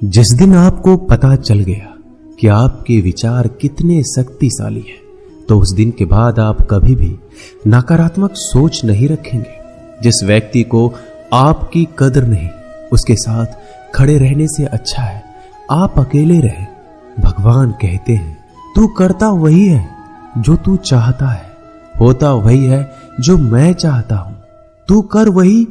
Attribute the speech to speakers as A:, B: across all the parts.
A: जिस दिन आपको पता चल गया कि आपके विचार कितने शक्तिशाली हैं, तो उस दिन के बाद आप कभी भी नकारात्मक सोच नहीं रखेंगे। जिस व्यक्ति को आपकी कदर नहीं, उसके साथ खड़े रहने से अच्छा है आप अकेले रहे। भगवान कहते हैं, तू करता वही है जो तू चाहता है, होता वही है जो मैं चाहता हूं। तू कर वही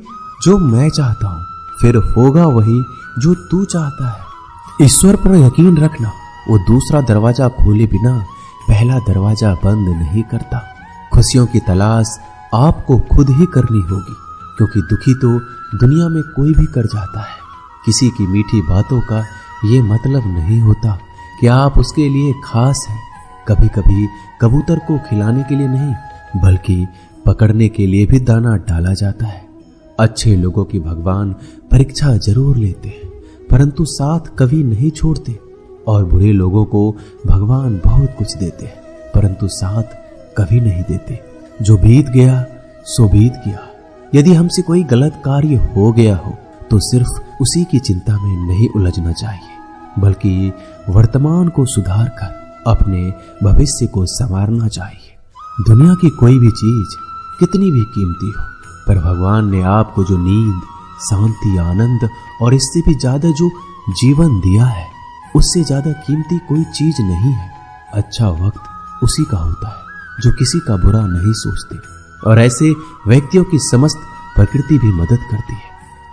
A: जो मैं चाहता हूं, फिर होगा वही जो तू चाहता है। ईश्वर पर यकीन रखना, वो दूसरा दरवाजा खोले बिना पहला दरवाजा बंद नहीं करता। खुशियों की तलाश आपको खुद ही करनी होगी, क्योंकि दुखी तो दुनिया में कोई भी कर जाता है। किसी की मीठी बातों का ये मतलब नहीं होता कि आप उसके लिए खास हैं। कभी कभी कबूतर को खिलाने के लिए नहीं, बल्कि पकड़ने के लिए भी दाना डाला जाता है। अच्छे लोगों की भगवान परीक्षा जरूर लेते हैं, परंतु साथ कभी नहीं छोड़ते। और बुरे लोगों को भगवान बहुत कुछ देते हैं, परंतु साथ कभी नहीं देते। जो बीत गया सो बीत गया। यदि हमसे कोई गलत कार्य हो गया हो तो सिर्फ उसी की चिंता में नहीं उलझना चाहिए, बल्कि वर्तमान को सुधार कर अपने भविष्य को संवारना चाहिए। दुनिया की कोई भी चीज कितनी भी कीमती हो, पर भगवान ने आपको जो नींद, शांति, आनंद और इससे भी ज्यादा जो जीवन दिया है, उससे ज्यादा कीमती कोई चीज नहीं है। अच्छा वक्त उसी का होता है जो किसी का बुरा नहीं सोचते, और ऐसे व्यक्तियों की समस्त प्रकृति भी मदद करती है।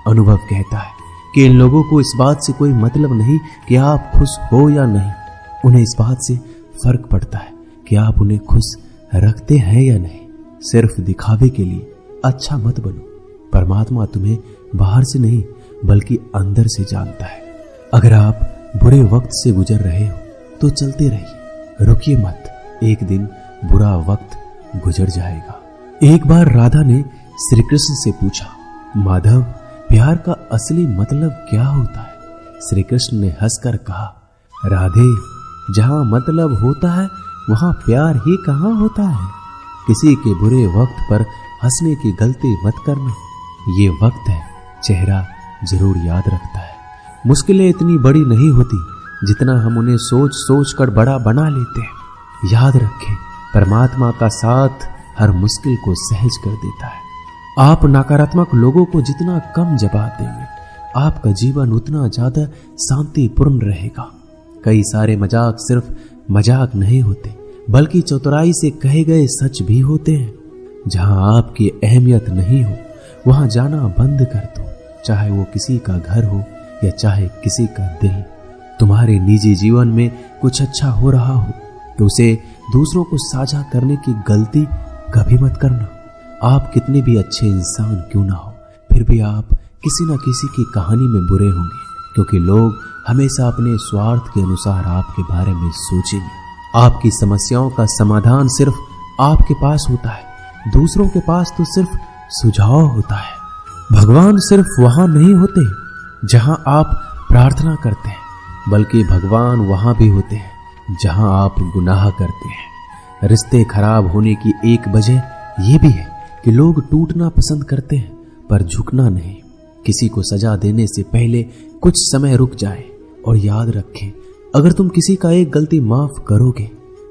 A: अनुभव कहता है कि इन लोगों को इस बात से कोई मतलब नहीं कि आप खुश हो या नहीं। उन्हें इस बात से फर्क पड़ता है कि आप उन्हें खुश रखते हैं या नहीं। सिर्फ दिखावे के लिए अच्छा मत बनो। परमात्मा तुम्हें बाहर से नहीं बल्कि अंदर से जानता है। अगर आप बुरे वक्त से गुजर रहे हो तो चलते रहिए, रुकिए मत। एक दिन बुरा वक्त गुजर जाएगा। एक बार राधा ने श्री कृष्ण से पूछा, माधव, प्यार का असली मतलब क्या होता है? श्री कृष्ण ने हंसकर कहा, राधे, जहां मतलब होता है वहां प्यार ही कहां होता है। किसी के बुरे वक्त पर हंसने की गलती मत करना। ये वक्त है, चेहरा जरूर याद रखता है। मुश्किलें इतनी बड़ी नहीं होती जितना हम उन्हें सोच सोच कर बड़ा बना लेते हैं। याद रखें, परमात्मा का साथ हर मुश्किल को सहज कर देता है। आप नकारात्मक लोगों को जितना कम जवाब देंगे, आपका जीवन उतना ज्यादा शांतिपूर्ण रहेगा। कई सारे मजाक सिर्फ मजाक नहीं होते, बल्कि चतुराई से कहे गए सच भी होते हैं। जहां आपकी अहमियत नहीं हो वहां जाना बंद कर दो, चाहे वो किसी का घर हो या चाहे किसी का दिल। तुम्हारे निजी जीवन में कुछ अच्छा हो रहा हो तो उसे दूसरों को साझा करने की गलती कभी मत करना। आप कितने भी अच्छे इंसान क्यों ना हो, फिर भी आप किसी न किसी की कहानी में बुरे होंगे, क्योंकि लोग हमेशा अपने स्वार्थ के अनुसार आपके बारे में सोचेंगे। आपकी समस्याओं का समाधान सिर्फ आपके पास होता है, दूसरों के पास तो सिर्फ सुझाव होता है। भगवान सिर्फ वहां नहीं होते जहां आप प्रार्थना करते हैं, बल्कि भगवान वहां भी होते हैं जहां आप गुनाह करते हैं। रिश्ते खराब होने की एक वजह यह भी है कि लोग टूटना पसंद करते हैं पर झुकना नहीं। किसी को सजा देने से पहले कुछ समय रुक जाए और याद रखें, अगर तुम किसी का एक गलती माफ करोगे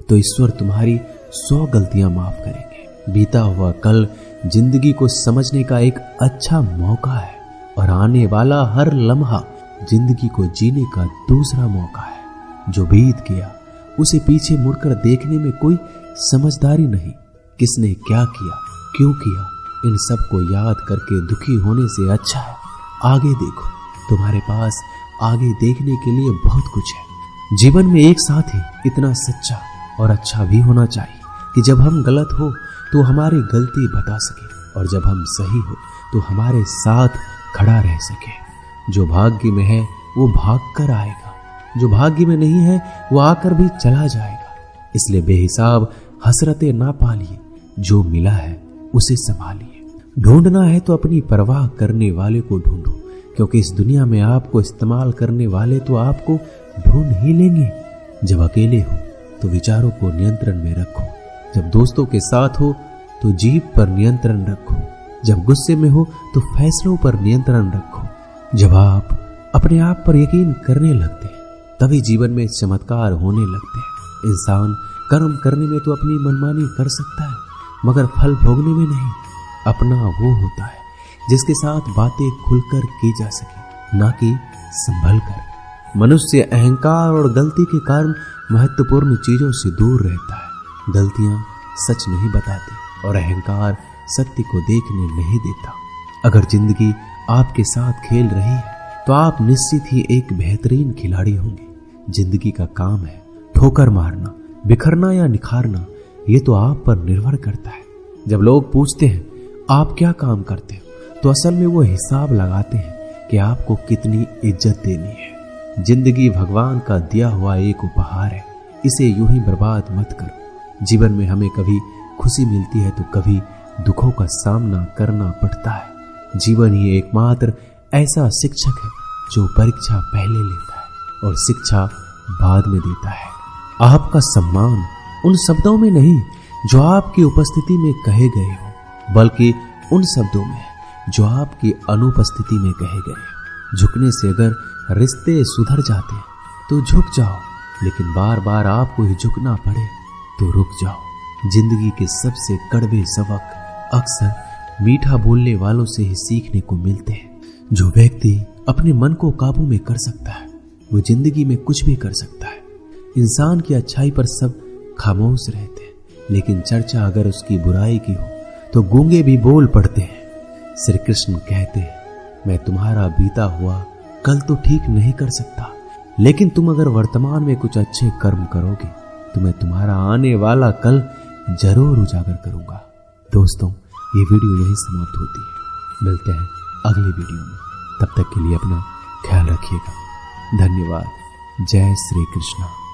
A: तो ईश्वर तुम्हारी 100 गलतियां माफ करेंगे। बीता हुआ कल जिंदगी को समझने का एक अच्छा मौका है, और आने वाला हर लम्हा जिंदगी को जीने का दूसरा मौका है। जो बीत गया उसे पीछे मुड़कर देखने में कोई समझदारी नहीं। किसने क्या किया, क्यों किया, इन सब को याद करके दुखी होने से अच्छा है आगे देखो। तुम्हारे पास आगे देखने के लिए बहुत कुछ है। जीवन में एक साथ ही इतना सच्चा और अच्छा भी होना चाहिए कि जब हम गलत हो तो हमारी गलती बता सके, और जब हम सही हो तो हमारे साथ खड़ा रह सके। जो भाग्य में है वो भाग कर आएगा, जो भाग्य में नहीं है वो आकर भी चला जाएगा। इसलिए बेहिसाब हसरतें ना पालिए, जो मिला है उसे संभालिए। ढूंढना है तो अपनी परवाह करने वाले को ढूंढो, क्योंकि इस दुनिया में आपको इस्तेमाल करने वाले तो आपको ढूंढ ही लेंगे। जब अकेले हो तो विचारों को नियंत्रण में रखो, जब दोस्तों के साथ हो तो जीभ पर नियंत्रण रखो, जब गुस्से में हो तो फैसलों पर नियंत्रण रखो, जब आप अपने आप पर यकीन करने लगते हैं, तभी जीवन में चमत्कार होने लगते हैं। इंसान कर्म करने में तो अपनी मनमानी कर सकता है, मगर फल भोगने में नहीं। अपना वो होता है जिसके साथ बातें खुलकर की जा सके, ना कि संभल कर। मनुष्य अहंकार और गलती के कारण महत्वपूर्ण चीजों से दूर रहता है। गलतियां सच नहीं बताती और अहंकार सत्य को देखने नहीं देता। अगर जिंदगी आपके साथ खेल रही है तो आप निश्चित ही एक बेहतरीन खिलाड़ी होंगे। जिंदगी का काम है ठोकर मारना, बिखरना या निखारना, ये तो आप पर निर्भर करता है। जब लोग पूछते हैं आप क्या काम करते हो, तो असल में वो हिसाब लगाते हैं कि आपको कितनी इज्जत देनी है। जिंदगी भगवान का दिया हुआ एक उपहार है, इसे यूं ही बर्बाद मत करो। जीवन में हमें कभी खुशी मिलती है तो कभी दुखों का सामना करना पड़ता है। जीवन ही एकमात्र ऐसा शिक्षक है जो परीक्षा पहले लेता है और शिक्षा बाद में देता है। आपका सम्मान उन शब्दों में नहीं जो आपकी उपस्थिति में कहे गए हो, बल्कि उन शब्दों में जो आपकी अनुपस्थिति में कहे गए। झुकने से अगर रिश्ते सुधर जाते हैं तो झुक जाओ, लेकिन बार बार आपको ही झुकना पड़े तो रुक जाओ। जिंदगी के सबसे कड़वे सबक अक्सर मीठा बोलने वालों से ही सीखने को मिलते हैं। जो व्यक्ति अपने मन को काबू में कर सकता है वो जिंदगी में कुछ भी कर सकता है। इंसान की अच्छाई पर सब खामोश रहते हैं, लेकिन चर्चा अगर उसकी बुराई की हो तो गूंगे भी बोल पड़ते हैं। श्री कृष्ण कहते हैं, मैं तुम्हारा बीता हुआ कल तो ठीक नहीं कर सकता, लेकिन तुम अगर वर्तमान में कुछ अच्छे कर्म करोगे तो मैं तुम्हारा आने वाला कल जरूर उजागर करूंगा। दोस्तों, ये वीडियो यही समाप्त होती है। मिलते हैं अगली वीडियो में, तब तक के लिए अपना ख्याल रखिएगा। धन्यवाद। जय श्री कृष्ण।